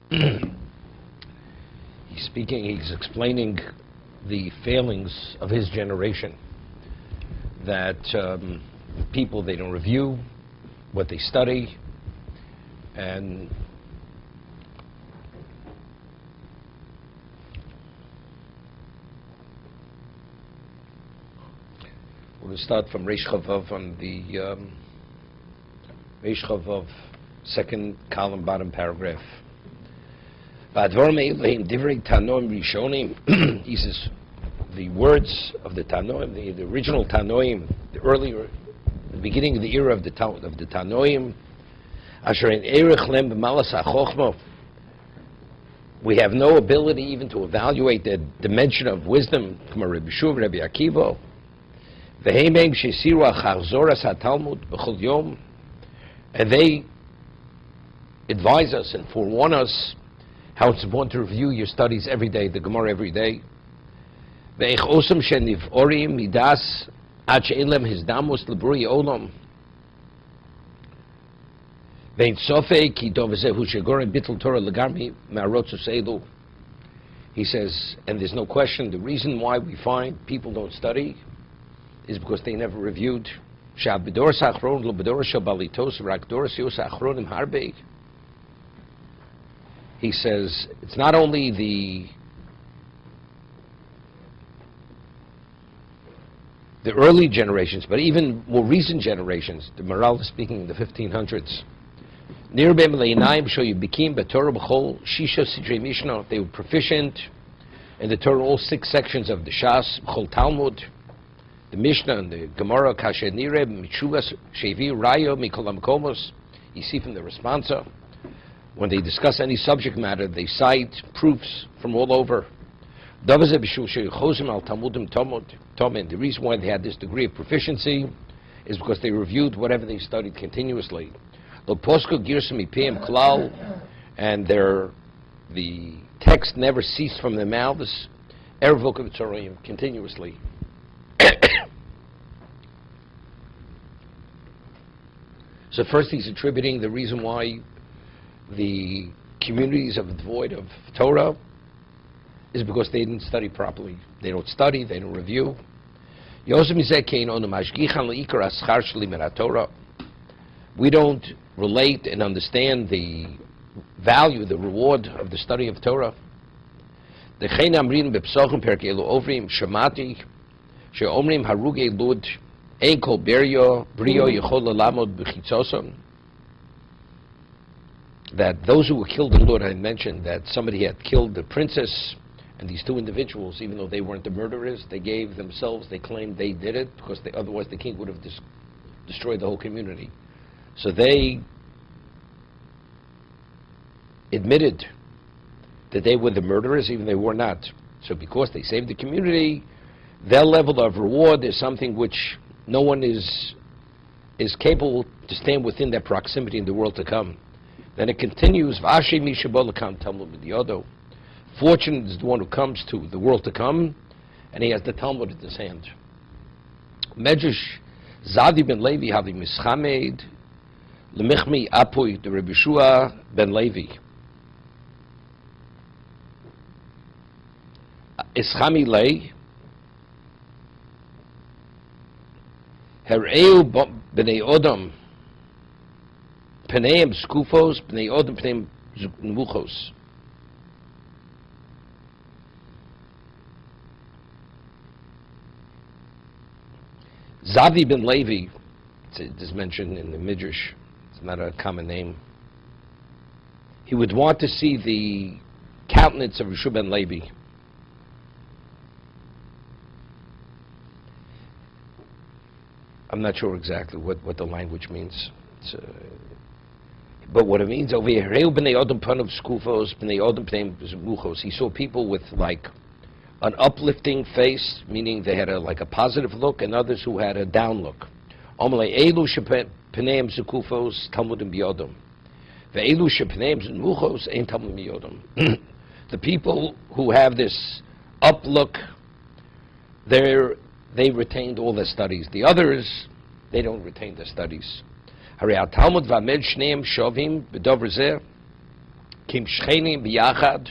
he's explaining the failings of his generation, that people, they don't review what they study, and we're going to start from Reish Chavav on the Reish Chavav, second column, bottom paragraph. He says, the words of the Tanoim, the original Tanoim, the beginning of the era of the Tanoim, we have no ability even to evaluate the dimension of wisdom, Rabbi Shuv, Rabbi Akiva, and they advise us and forewarn us how it's important to review your studies every day, the Gemara every day. He says, and there's no question, the reason why we find people don't study is because they never reviewed. He says, it's not only the early generations, but even more recent generations. The Maral is speaking in the 1500s. They were proficient in the Torah, all 6 sections of the Shas, B'chol Talmud, the Mishnah and the Gemara, Kasher Nireh, Mitshuvas, Shevi, Rayo, Mikol HaMkomos. You see from the responsa, when they discuss any subject matter, they cite proofs from all over. The reason why they had this degree of proficiency is because they reviewed whatever they studied continuously. And the text never ceased from their mouths, continuously. So first he's attributing the reason why the communities are devoid of Torah is because they didn't study properly. They don't study, they don't review. We don't relate and understand the value, the reward of the study of Torah. That those who were killed in Lud, I mentioned that somebody had killed the princess, and these 2 individuals, even though they weren't the murderers, they gave themselves, they claimed they did it, because otherwise the king would have destroyed the whole community. So they admitted that they were the murderers, even though they were not. So because they saved the community, their level of reward is something which no one is capable to stand within their proximity in the world to come. Then it continues, fortunate is the one who comes to the world to come, and he has the Talmud in his hand. Medrash Zadi ben Levi havi mischamed lemichmi apoy the Rabbi Shua ben Levi. Ischami lei hereu b'nei odom Pneim skufos, pnei odom, pneim zuknuchos. Zavi ben Levi, it is mentioned in the Midrash, it's not a common name. He would want to see the countenance of Rishu ben Levi. I'm not sure exactly what the language means. But what it means over here, he saw people with like an uplifting face, meaning they had a positive look, and others who had a down look. The people who have this up look, they retained all their studies. The others, they don't retain their studies. Kim Shchenim B'Yachad,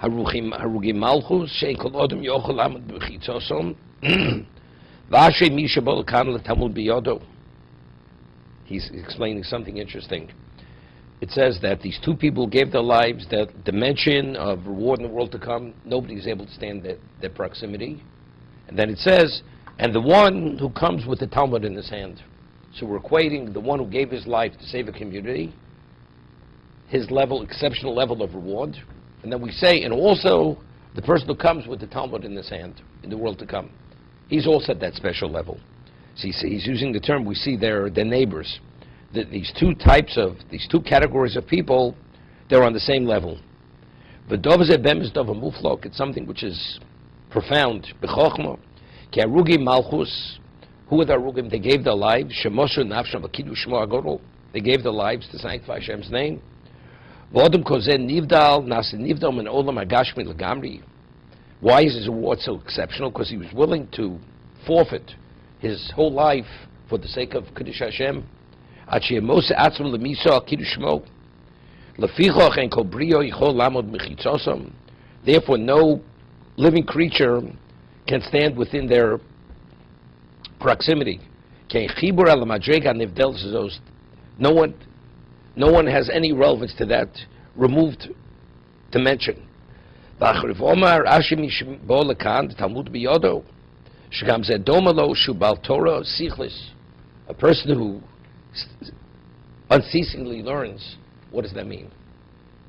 Harugim Malchus, Shein Kol Odom Yochel Lamad B'Chitzosom, V'Ashrei Mi Shebol Kan L'Tamud B'Yodo. He's explaining something interesting. It says that these two people gave their lives, that dimension of reward in the world to come, nobody is able to stand their proximity. And then it says, and the one who comes with the Talmud in his hand. So we're equating the one who gave his life to save a community, his level, exceptional level of reward. And then we say, and also the person who comes with the Talmud in his hand in the world to come. He's also at that special level. So he's using the term, we see they're neighbors. These two categories of people, they're on the same level. It's something which is profound. B'chokhmah, ki harugim malchus, who are the harugim? They gave their lives. Shemoshu nafsham v'kiddush shmo hagodol. They gave their lives to sanctify Hashem's name. V'odem kozen nivdal nasi nivdal min olam hagashmi l'gamri. Why is his reward so exceptional? Because he was willing to forfeit his whole life for the sake of Kiddush Hashem. Therefore, no living creature can stand within their proximity. No one has any relevance to that removed dimension. A person who unceasingly learns, what does that mean?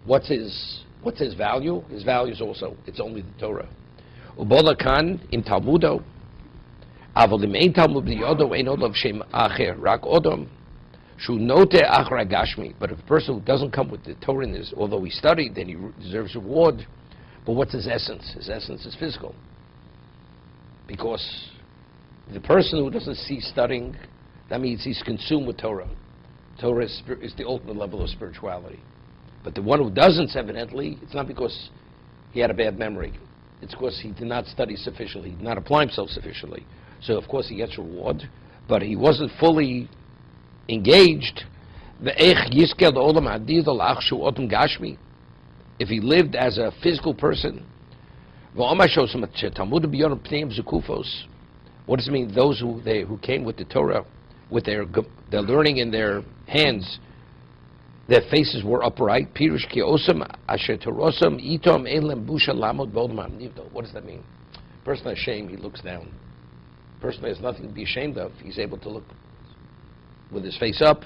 What's his value? His value is also, it's only the Torah. Ubolakan im Talmudo, aval im ein Talmud b'yodo ein odom shem acher rak odom shu note achra gashmi. But if a person who doesn't come with the Torah in his, although he studied, then he deserves reward. But what's his essence? His essence is physical. Because the person who doesn't cease studying, that means he's consumed with Torah. Torah is the ultimate level of spirituality. But the one who doesn't, evidently, it's not because he had a bad memory. It's because he did not study sufficiently, he did not apply himself sufficiently. So, of course, he gets reward, but he wasn't fully engaged. If he lived as a physical person, what does it mean? Those who came with the Torah, with their learning in their hands, their faces were upright. What does that mean? Person ashamed, he looks down. Person has nothing to be ashamed of, he's able to look with his face up.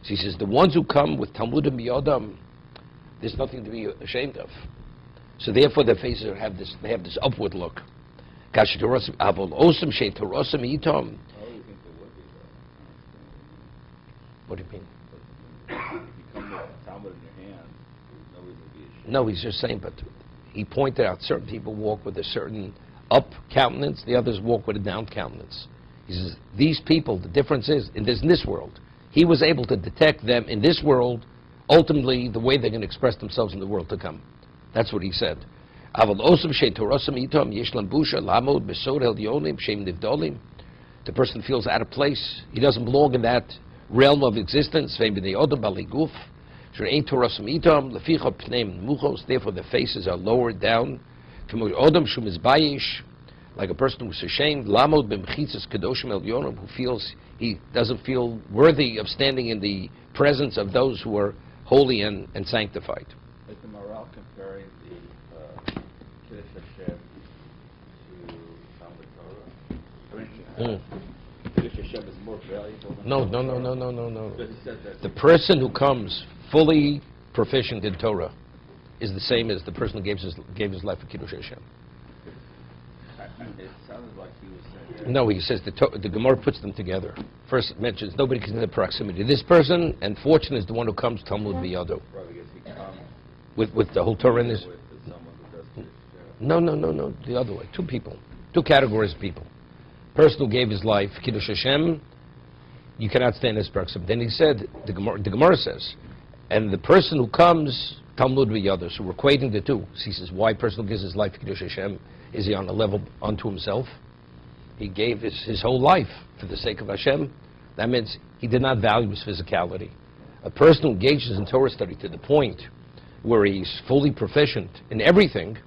So he says, the ones who come with Talmudim B'Yodam, there's nothing to be ashamed of. So therefore their faces have this upward look. What do you mean? No, he's just saying, but he pointed out certain people walk with a certain up countenance, the others walk with a down countenance. He says, these people, the difference is, in this world, he was able to detect them in this world, ultimately the way they're going to express themselves in the world to come. That's what he said. The person feels out of place. He doesn't belong in that realm of existence. Therefore the faces are lowered down. Like a person who's ashamed, who feels he doesn't feel worthy of standing in the presence of those who are holy and sanctified. Is the morale comparing the Kiddush Hashem to Talmud Torah? Kiddush Hashem is more valuable than No. The person who comes fully proficient in Torah is the same as the person who gave his life for Kiddush Hashem. It sounded like he was saying... No, he says the Gemara puts them together. First it mentions nobody can have proximity. This person, and fortunate is the one who comes Talmud B'Yado. With the whole Torah in this? No, the other way. Two people. Two categories of people. Person who gave his life, Kiddush Hashem, you cannot stand his proximity. Then he said, the Gemara says, and the person who comes, Talmud B'Yado. So we're equating the two. So he says, why a person who gives his life to Kiddush Hashem, is he on a level unto himself? He gave his whole life for the sake of Hashem. That means he did not value his physicality. A person who engages in Torah study to the point where he's fully proficient in everything,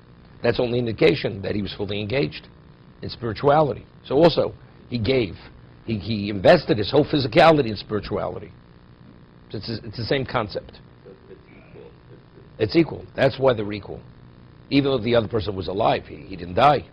that's only an indication that he was fully engaged in spirituality. So also, he gave. He invested his whole physicality in spirituality. So it's the same concept. So it's equal. It's equal. That's why they're equal. Even though the other person was alive, he didn't die.